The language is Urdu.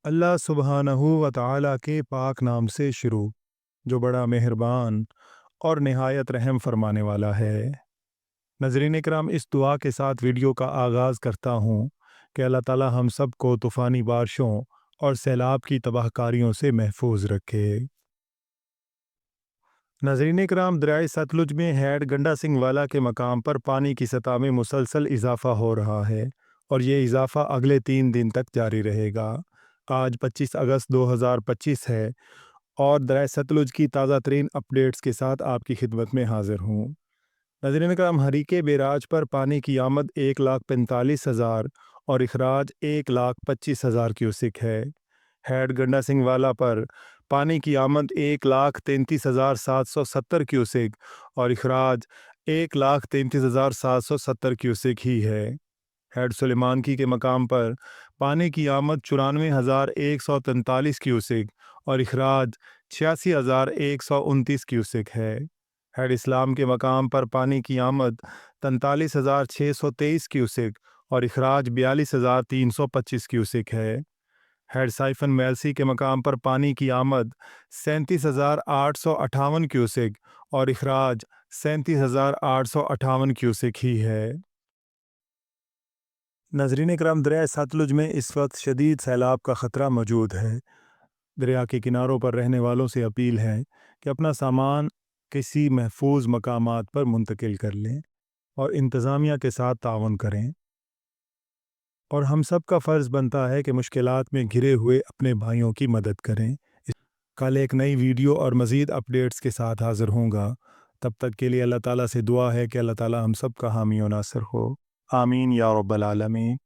اللہ سبحانہو و تعالیٰ کے پاک نام سے شروع، جو بڑا مہربان اور نہایت رحم فرمانے والا ہے۔ ناظرین اکرام، اس دعا کے ساتھ ویڈیو کا آغاز کرتا ہوں کہ اللہ تعالیٰ ہم سب کو طوفانی بارشوں اور سیلاب کی تباہ کاریوں سے محفوظ رکھے۔ ناظرین اکرام، دریائے ستلج میں ہیڈ گنڈا سنگھ والا کے مقام پر پانی کی سطح میں مسلسل اضافہ ہو رہا ہے اور یہ اضافہ اگلے 3 دن تک جاری رہے گا۔ آج 25 اگست 2025 ہے اور دریائے ستلج کی تازہ ترین اپڈیٹس کے ساتھ آپ کی خدمت میں حاضر ہوں۔ ناظرین اکرام، ہریکے بیراج پر پانی کی آمد 1,45,000 اور اخراج 1,25,000 کیوسک ہے۔ ہیڈ گنڈا سنگھ والا پر پانی کی آمد 1,33,770 کیوسک اور اخراج 1,33,770 کیوسک ہی ہے۔ ہیڈ سلیمانکی کے مقام پر پانی کی آمد 94,143 کیوسک اور اخراج 86,129 کیوسک ہے۔ ہیڈ اسلام کے مقام پر پانی کی آمد 43,623 کیوسک اور اخراج 42,325 کیوسک ہے۔ ہیڈ سائفن میلسی کے مقام پر پانی کی آمد 37,858 کیوسک اور اخراج 37,858 کیوسک ہی ہے۔ ناظرین اکرام، دریائے ستلج میں اس وقت شدید سیلاب کا خطرہ موجود ہے۔ دریا کے کناروں پر رہنے والوں سے اپیل ہے کہ اپنا سامان کسی محفوظ مقامات پر منتقل کر لیں اور انتظامیہ کے ساتھ تعاون کریں، اور ہم سب کا فرض بنتا ہے کہ مشکلات میں گھرے ہوئے اپنے بھائیوں کی مدد کریں۔ کل ایک نئی ویڈیو اور مزید اپڈیٹس کے ساتھ حاضر ہوں گا۔ تب تک کے لیے اللہ تعالیٰ سے دعا ہے کہ اللہ تعالیٰ ہم سب کا حامی و ناصر ہو۔ آمین یا رب العالمین۔